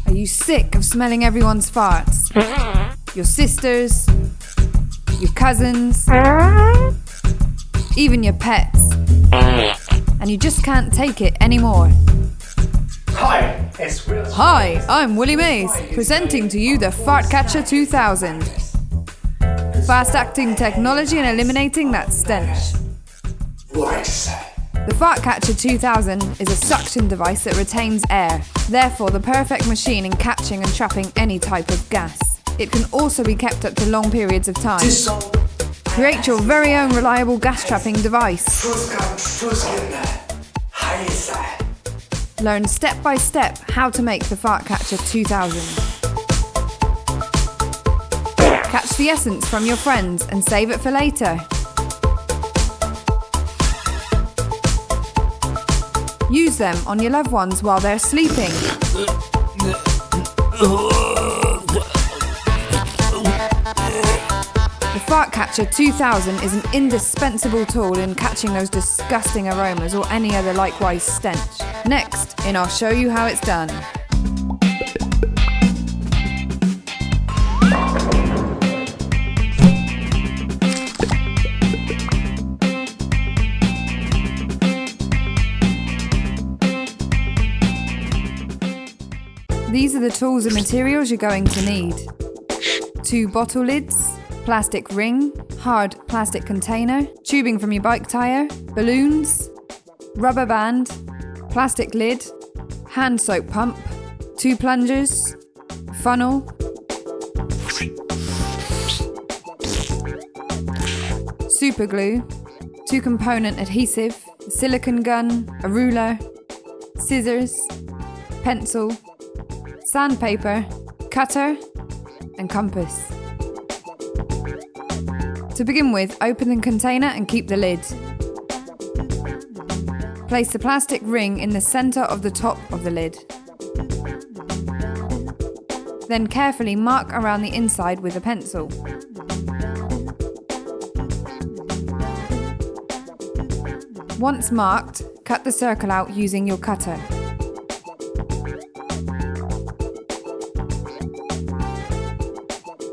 Are you sick of smelling everyone's farts? Your sisters, your cousins, even your pets. And you just can't take it anymore. Hi, it's Will. Hi, I'm Willie Mays, presenting to you the Fart Catcher 2000. Fast-acting technology and eliminating that stench. The Fart Catcher 2000 is a suction device that retains air, therefore the perfect machine in catching and trapping any type of gas. It can also be kept up to long periods of time. Create your very own reliable gas trapping device. Learn step by step how to make the Fart Catcher 2000. Catch the essence from your friends and save it for later. Use them on your loved ones while they're sleeping. The Fart Catcher 2000 is an indispensable tool in catching those disgusting aromas or any other likewise stench. Next, I'll show you how it's done. These are the tools and materials you're going to need. 2 bottle lids, plastic ring, hard plastic container, tubing from your bike tyre, balloons, rubber band, plastic lid, hand soap pump, 2 plungers, funnel, super glue, 2-component adhesive, a silicone gun, a ruler, scissors, pencil, sandpaper, cutter, and compass. To begin with, open the container and keep the lid. Place the plastic ring in the centre of the top of the lid. Then carefully mark around the inside with a pencil. Once marked, cut the circle out using your cutter.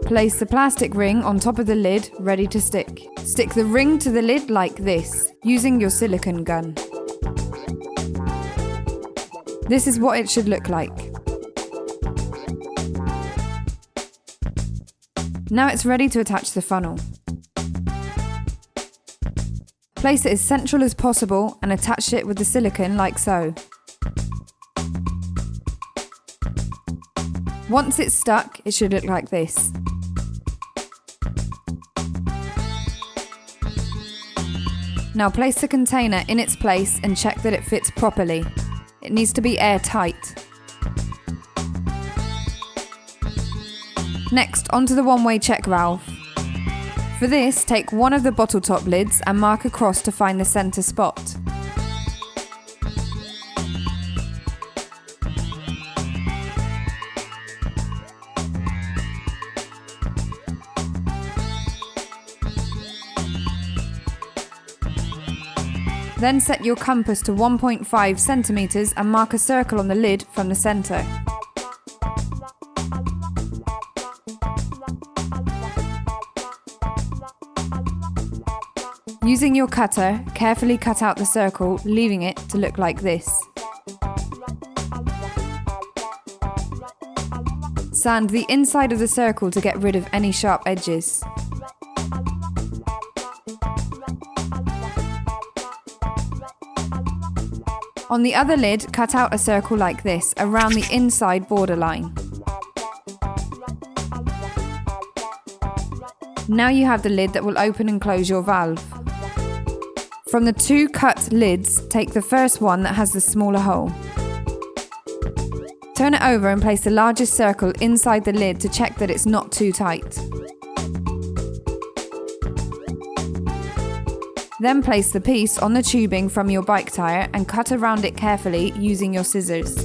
Place the plastic ring on top of the lid, ready to stick. Stick the ring to the lid like this, using your silicone gun. This is what it should look like. Now it's ready to attach the funnel. Place it as central as possible and attach it with the silicone like so. Once it's stuck, it should look like this. Now place the container in its place and check that it fits properly. It needs to be airtight. Next, onto the one-way check valve. For this, take one of the bottle top lids and mark across to find the centre spot. Then set your compass to 1.5 centimeters and mark a circle on the lid from the center. Using your cutter, carefully cut out the circle, leaving it to look like this. Sand the inside of the circle to get rid of any sharp edges. On the other lid, cut out a circle like this, around the inside borderline. Now you have the lid that will open and close your valve. From the 2 cut lids, take the first one that has the smaller hole. Turn it over and place the largest circle inside the lid to check that it's not too tight. Then place the piece on the tubing from your bike tyre and cut around it carefully using your scissors.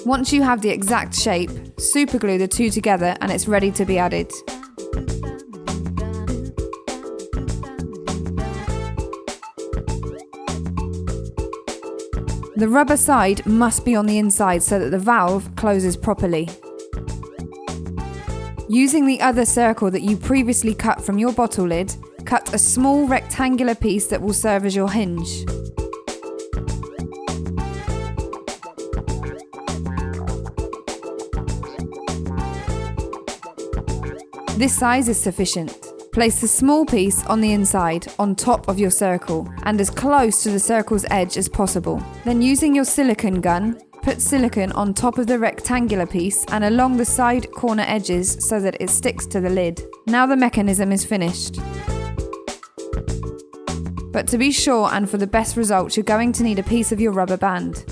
Once you have the exact shape, superglue the 2 together and it's ready to be added. The rubber side must be on the inside so that the valve closes properly. Using the other circle that you previously cut from your bottle lid, cut a small rectangular piece that will serve as your hinge. This size is sufficient. Place the small piece on the inside, on top of your circle, and as close to the circle's edge as possible. Then using your silicone gun, put silicone on top of the rectangular piece and along the side corner edges so that it sticks to the lid. Now the mechanism is finished. But to be sure and for the best results, you're going to need a piece of your rubber band.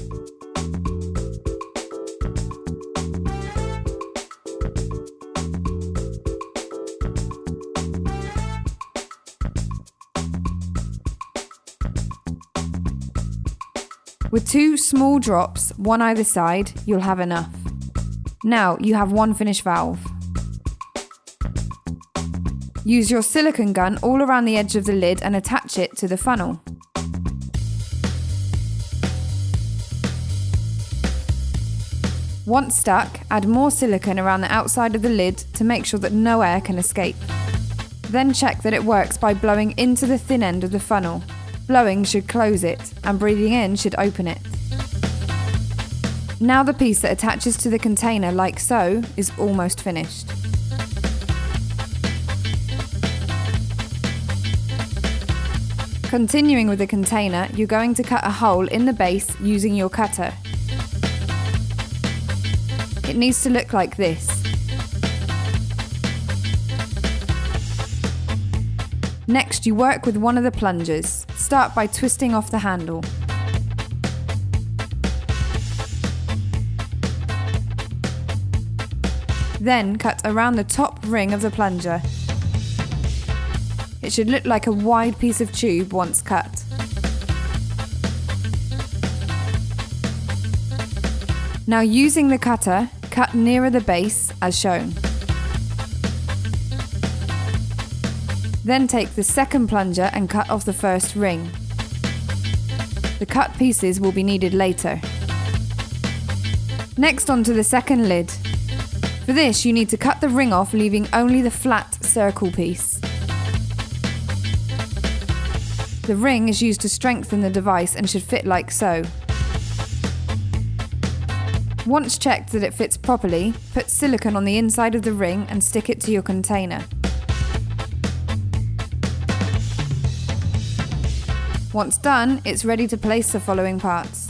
With 2 small drops, one either side, you'll have enough. Now you have one finished valve. Use your silicone gun all around the edge of the lid and attach it to the funnel. Once stuck, add more silicone around the outside of the lid to make sure that no air can escape. Then check that it works by blowing into the thin end of the funnel. Blowing should close it, and breathing in should open it. Now the piece that attaches to the container, like so, is almost finished. Continuing with the container, you're going to cut a hole in the base using your cutter. It needs to look like this. Next, you work with one of the plungers. Start by twisting off the handle. Then cut around the top ring of the plunger. It should look like a wide piece of tube once cut. Now using the cutter, cut nearer the base as shown. Then take the second plunger and cut off the first ring. The cut pieces will be needed later. Next onto the second lid. For this you need to cut the ring off, leaving only the flat circle piece. The ring is used to strengthen the device and should fit like so. Once checked that it fits properly, put silicone on the inside of the ring and stick it to your container. Once done, it's ready to place the following parts.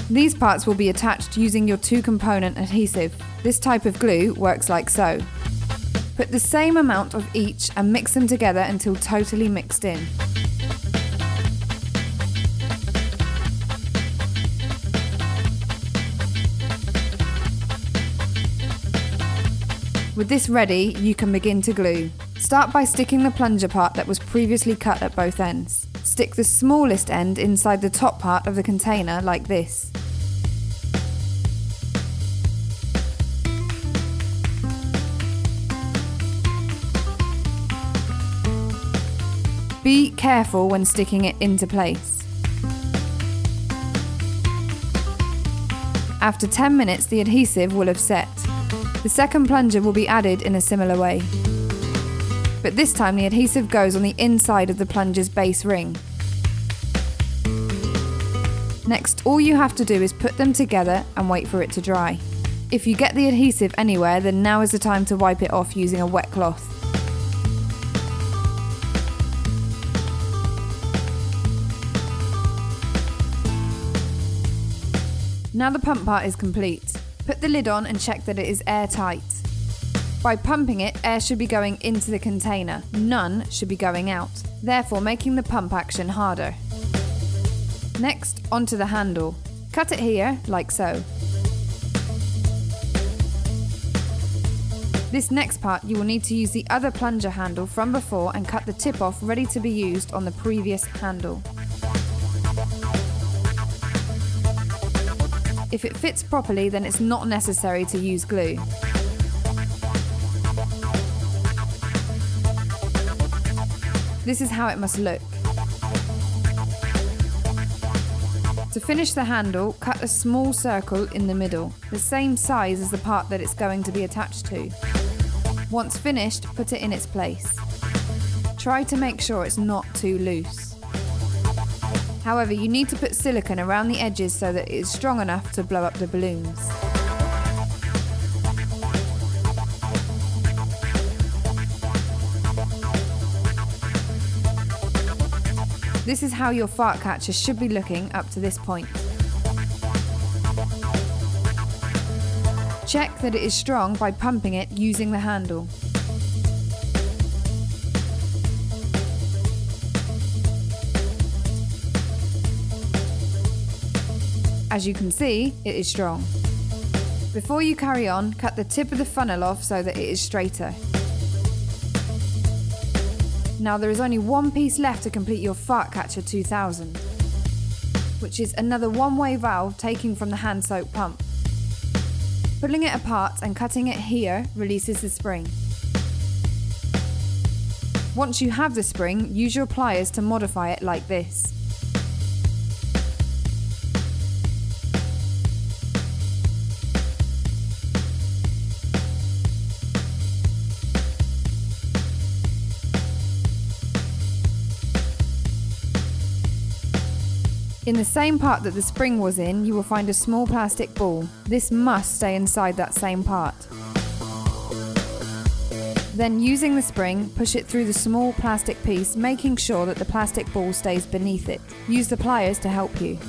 These parts will be attached using your 2-component adhesive. This type of glue works like so. Put the same amount of each and mix them together until totally mixed in. With this ready, you can begin to glue. Start by sticking the plunger part that was previously cut at both ends. Stick the smallest end inside the top part of the container like this. Be careful when sticking it into place. After 10 minutes, the adhesive will have set. The second plunger will be added in a similar way. But this time the adhesive goes on the inside of the plunger's base ring. Next, all you have to do is put them together and wait for it to dry. If you get the adhesive anywhere, then now is the time to wipe it off using a wet cloth. Now the pump part is complete. Put the lid on and check that it is airtight. By pumping it, air should be going into the container. None should be going out, therefore making the pump action harder. Next, onto the handle. Cut it here, like so. This next part, you will need to use the other plunger handle from before and cut the tip off ready to be used on the previous handle. If it fits properly, then it's not necessary to use glue. This is how it must look. To finish the handle, cut a small circle in the middle, the same size as the part that it's going to be attached to. Once finished, put it in its place. Try to make sure it's not too loose. However, you need to put silicone around the edges so that it is strong enough to blow up the balloons. This is how your fart catcher should be looking up to this point. Check that it is strong by pumping it using the handle. As you can see, it is strong. Before you carry on, cut the tip of the funnel off so that it is straighter. Now there is only one piece left to complete your Fart Catcher 2000, which is another one-way valve taking from the hand soap pump. Pulling it apart and cutting it here releases the spring. Once you have the spring, use your pliers to modify it like this. In the same part that the spring was in, you will find a small plastic ball. This must stay inside that same part. Then, using the spring, push it through the small plastic piece, making sure that the plastic ball stays beneath it. Use the pliers to help you.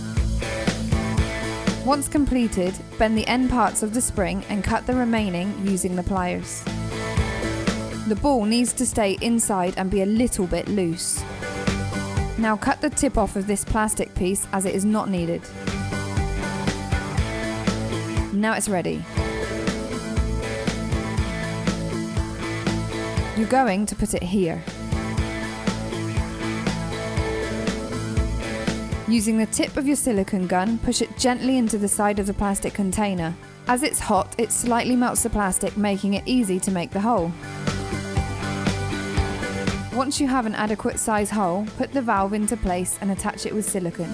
Once completed, bend the end parts of the spring and cut the remaining using the pliers. The ball needs to stay inside and be a little bit loose. Now cut the tip off of this plastic piece as it is not needed. Now it's ready. You're going to put it here. Using the tip of your silicone gun, push it gently into the side of the plastic container. As it's hot, it slightly melts the plastic, making it easy to make the hole. Once you have an adequate size hole, put the valve into place and attach it with silicone.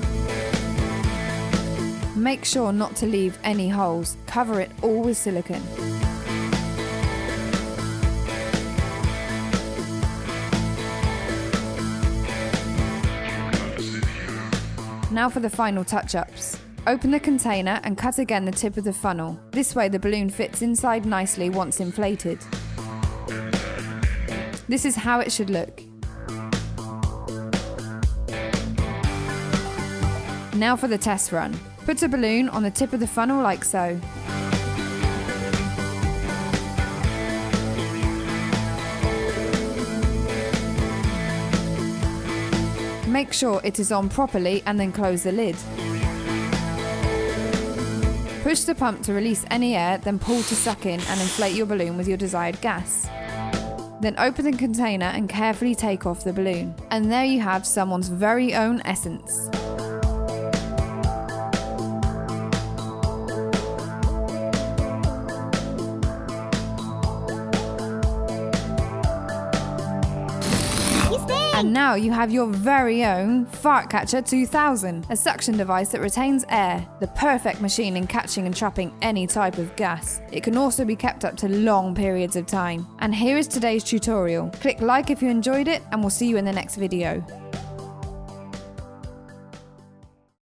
Make sure not to leave any holes. Cover it all with silicone. Now for the final touch-ups. Open the container and cut again the tip of the funnel. This way the balloon fits inside nicely once inflated. This is how it should look. Now for the test run. Put a balloon on the tip of the funnel like so. Make sure it is on properly and then close the lid. Push the pump to release any air, then pull to suck in and inflate your balloon with your desired gas. Then open the container and carefully take off the balloon. And there you have someone's very own essence. And now you have your very own Fart Catcher 2000, a suction device that retains air, the perfect machine in catching and trapping any type of gas. It can also be kept up to long periods of time. And here is today's tutorial. Click like if you enjoyed it, and we'll see you in the next video.